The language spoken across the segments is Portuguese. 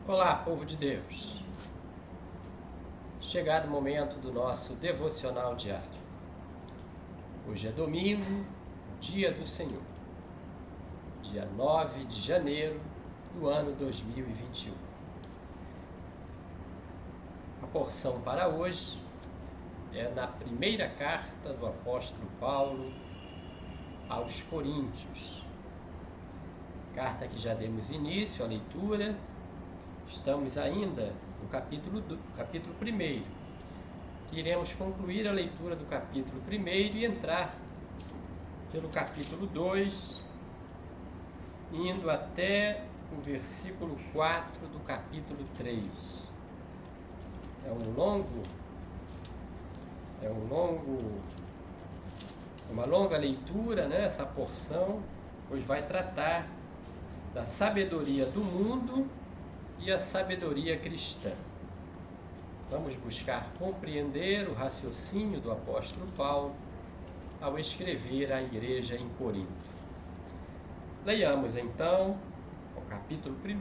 Olá, povo de Deus! Chegado o momento do nosso devocional diário. Hoje é domingo, dia do Senhor, dia 9 de janeiro do ano 2021. A porção para hoje é na primeira carta do apóstolo Paulo aos Coríntios. Carta que já demos início à leitura. Estamos ainda no capítulo 1, que iremos concluir a leitura do capítulo 1 e entrar pelo capítulo 2, indo até o versículo 4 do capítulo 3. Uma longa leitura, né, essa porção, pois vai tratar da sabedoria do mundo e a sabedoria cristã. Vamos buscar compreender o raciocínio do apóstolo Paulo ao escrever à igreja em Corinto. Leiamos então o capítulo 1,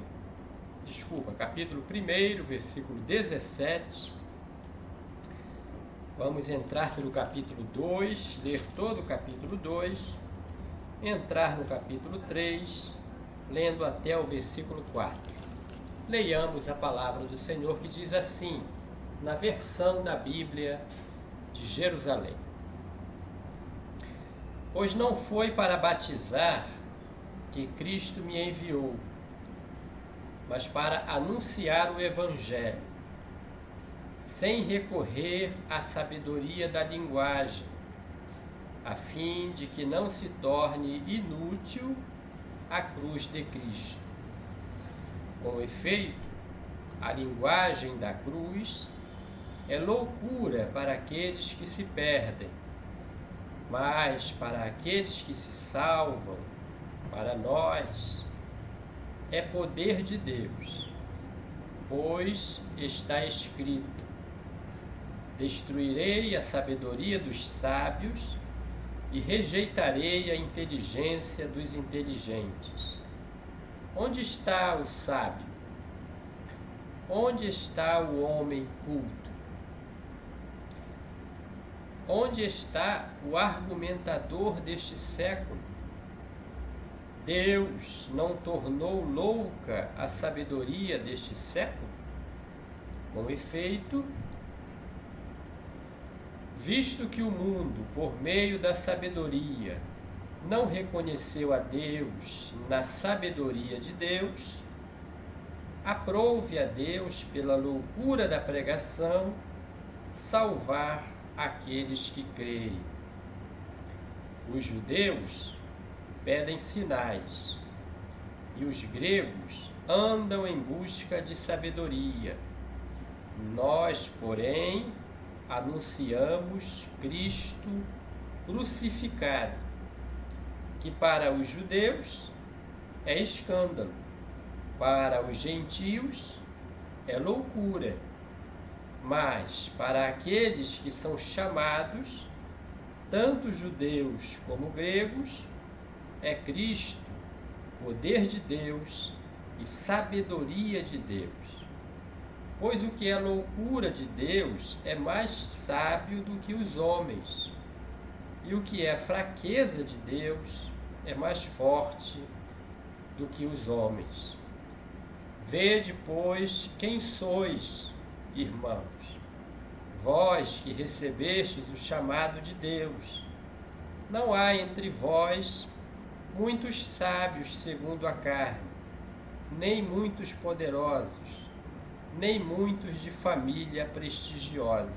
versículo 17. Vamos entrar pelo capítulo 2, ler todo o capítulo 2, entrar no capítulo 3, lendo até o versículo 4. Leiamos a palavra do Senhor, que diz assim, na versão da Bíblia de Jerusalém: Pois não foi para batizar que Cristo me enviou, mas para anunciar o Evangelho, sem recorrer à sabedoria da linguagem, a fim de que não se torne inútil a cruz de Cristo. Com efeito, a linguagem da cruz é loucura para aqueles que se perdem, mas para aqueles que se salvam, para nós, é poder de Deus, pois está escrito: destruirei a sabedoria dos sábios e rejeitarei a inteligência dos inteligentes. Onde está o sábio? Onde está o homem culto? Onde está o argumentador deste século? Deus não tornou louca a sabedoria deste século? Com efeito, visto que o mundo, por meio da sabedoria, não reconheceu a Deus na sabedoria de Deus, aprouve a Deus, pela loucura da pregação, salvar aqueles que creem. Os judeus pedem sinais, e os gregos andam em busca de sabedoria. Nós, porém, anunciamos Cristo crucificado, que para os judeus é escândalo, para os gentios é loucura, mas para aqueles que são chamados, tanto judeus como gregos, é Cristo, poder de Deus e sabedoria de Deus. Pois o que é loucura de Deus é mais sábio do que os homens, e o que é fraqueza de Deus é mais forte do que os homens. Vede, pois, quem sois, irmãos, vós que recebestes o chamado de Deus. Não há entre vós muitos sábios segundo a carne, nem muitos poderosos, nem muitos de família prestigiosa.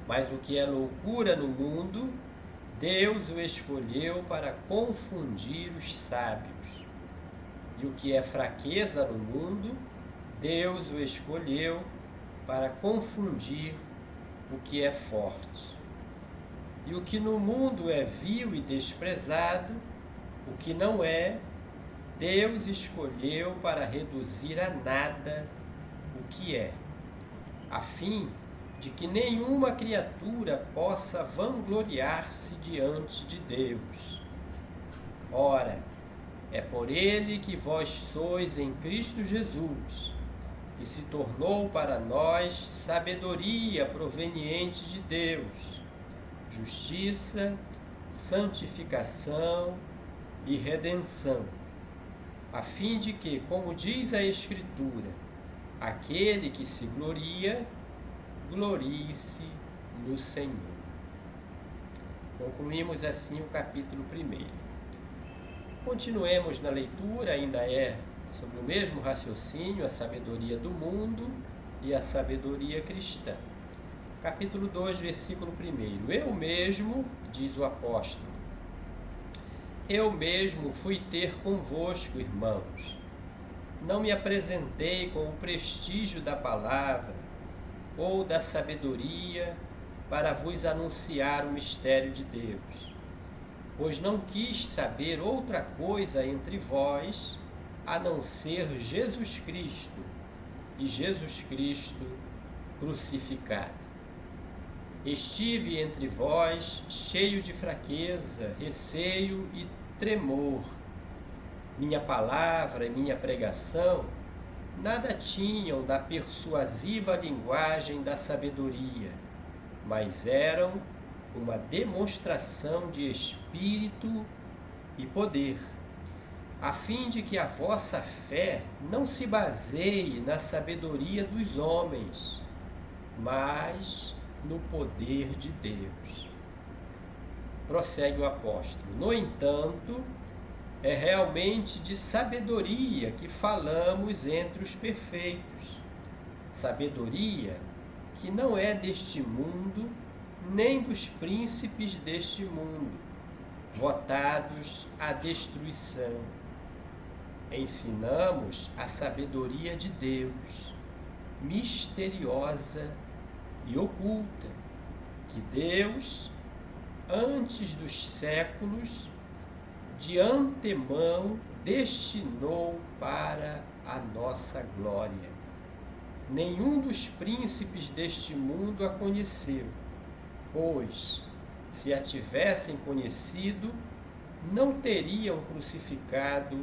Mas o que é loucura no mundo, Deus o escolheu para confundir os sábios. E o que é fraqueza no mundo, Deus o escolheu para confundir o que é forte. E o que no mundo é vil e desprezado, o que não é, Deus escolheu para reduzir a nada o que é, a fim de que nenhuma criatura possa vangloriar-se diante de Deus. Ora, É por ele que vós sois em Cristo Jesus, que se tornou para nós sabedoria proveniente de Deus, justiça, santificação e redenção, a fim de que, como diz a Escritura, aquele que se gloria, glorie-se no Senhor. Concluímos assim o capítulo 1. Continuemos na leitura, ainda é sobre o mesmo raciocínio, a sabedoria do mundo e a sabedoria cristã. Capítulo 2, versículo 1. Eu mesmo, diz o apóstolo, eu mesmo fui ter convosco, irmãos. Não me apresentei com o prestígio da palavra ou da sabedoria para vos anunciar o mistério de Deus, pois não quis saber outra coisa entre vós a não ser Jesus Cristo e Jesus Cristo crucificado. Estive entre vós cheio de fraqueza, receio e tremor. Minha palavra e minha pregação nada tinham da persuasiva linguagem da sabedoria, mas eram uma demonstração de espírito e poder, a fim de que a vossa fé não se baseie na sabedoria dos homens, mas no poder de Deus. Prossegue o apóstolo. No entanto, é realmente de sabedoria que falamos entre os perfeitos, sabedoria que não é deste mundo, nem dos príncipes deste mundo, votados à destruição. Ensinamos a sabedoria de Deus, misteriosa e oculta, que Deus, antes dos séculos, de antemão destinou para a nossa glória. Nenhum dos príncipes deste mundo a conheceu, pois, se a tivessem conhecido, não teriam crucificado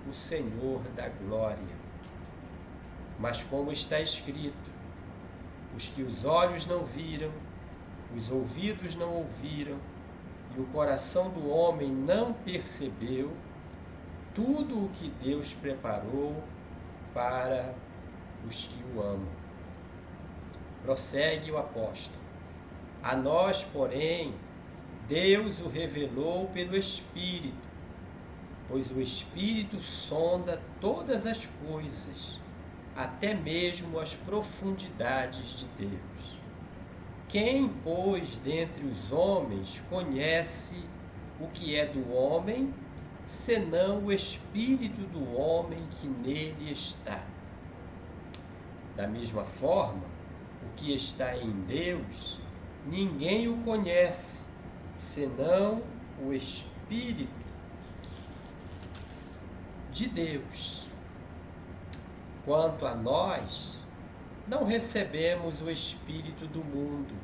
o Senhor da glória. Mas como está escrito, os que os olhos não viram, os ouvidos não ouviram, e o coração do homem não percebeu, tudo o que Deus preparou para os que o amam. Prossegue o apóstolo. A nós, porém, Deus o revelou pelo Espírito, pois o Espírito sonda todas as coisas, até mesmo as profundidades de Deus. Quem, pois, dentre os homens conhece o que é do homem, senão o Espírito do homem que nele está? Da mesma forma, o que está em Deus, ninguém o conhece, senão o Espírito de Deus. Quanto a nós, não recebemos o Espírito do mundo,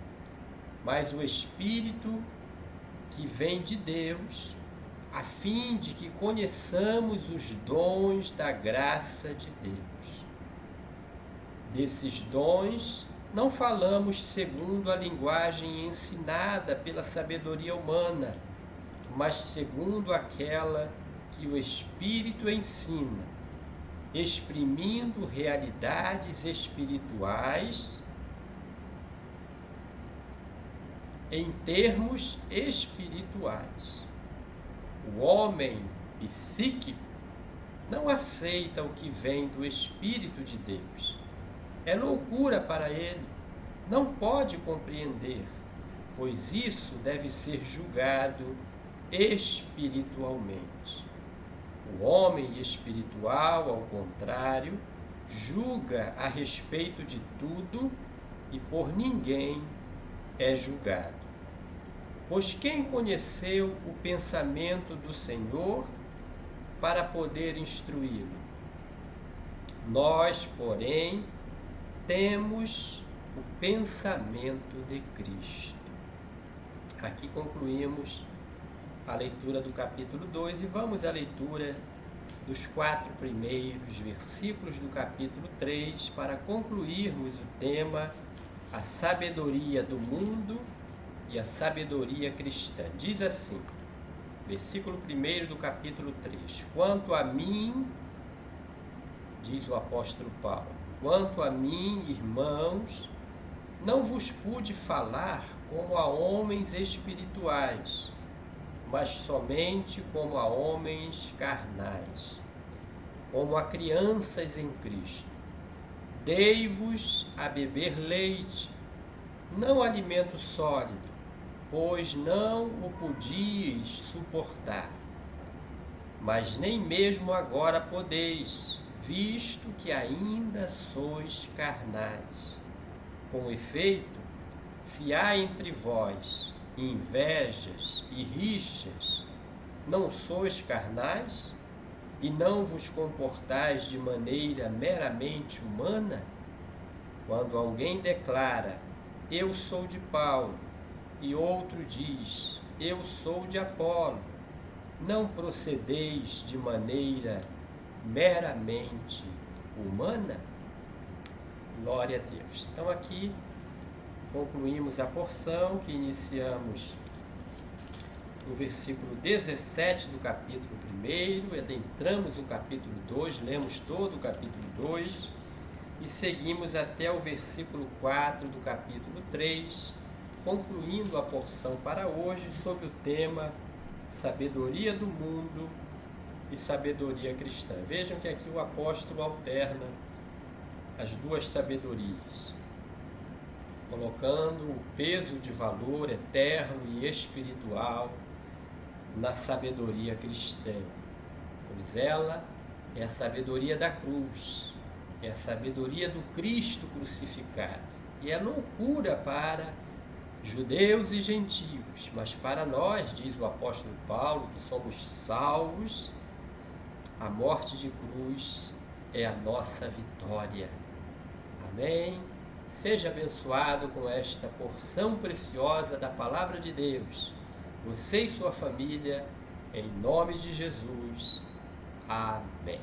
mas o Espírito que vem de Deus, a fim de que conheçamos os dons da graça de Deus. Desses dons, não falamos segundo a linguagem ensinada pela sabedoria humana, mas segundo aquela que o Espírito ensina, exprimindo realidades espirituais em termos espirituais. O homem psíquico não aceita o que vem do Espírito de Deus. É loucura para ele, não pode compreender, pois isso deve ser julgado espiritualmente. O homem espiritual, ao contrário, julga a respeito de tudo e por ninguém é julgado. Pois quem conheceu o pensamento do Senhor para poder instruí-lo? Nós, porém, temos o pensamento de Cristo. Aqui concluímos a leitura do capítulo 2 e vamos à leitura dos 4 primeiros versículos do capítulo 3 para concluirmos o tema a sabedoria do mundo e a sabedoria cristã. Diz assim, versículo 1 do capítulo 3: Quanto a mim, diz o apóstolo Paulo, quanto a mim, irmãos, não vos pude falar como a homens espirituais, mas somente como a homens carnais, como a crianças em Cristo. Dei-vos a beber leite, não alimento sólido, pois não o podíeis suportar. Mas nem mesmo agora podeis, visto que ainda sois carnais. Com efeito, se há entre vós invejas e rixas, não sois carnais e não vos comportais de maneira meramente humana? Quando alguém declara, eu sou de Paulo, e outro diz, eu sou de Apolo, não procedeis de maneira meramente humana? Glória a Deus. Então aqui concluímos a porção que iniciamos no versículo 17 do capítulo 1, adentramos o capítulo 2, lemos todo o capítulo 2 e seguimos até o versículo 4 do capítulo 3, concluindo a porção para hoje sobre o tema sabedoria do mundo e sabedoria cristã. Vejam que aqui o apóstolo alterna as duas sabedorias, colocando o peso de valor eterno e espiritual na sabedoria cristã, pois ela é a sabedoria da cruz, é a sabedoria do Cristo crucificado, e é loucura para judeus e gentios, mas para nós, diz o apóstolo Paulo, que somos salvos, a morte de cruz é a nossa vitória. Amém? Seja abençoado com esta porção preciosa da Palavra de Deus, você e sua família, em nome de Jesus. Amém.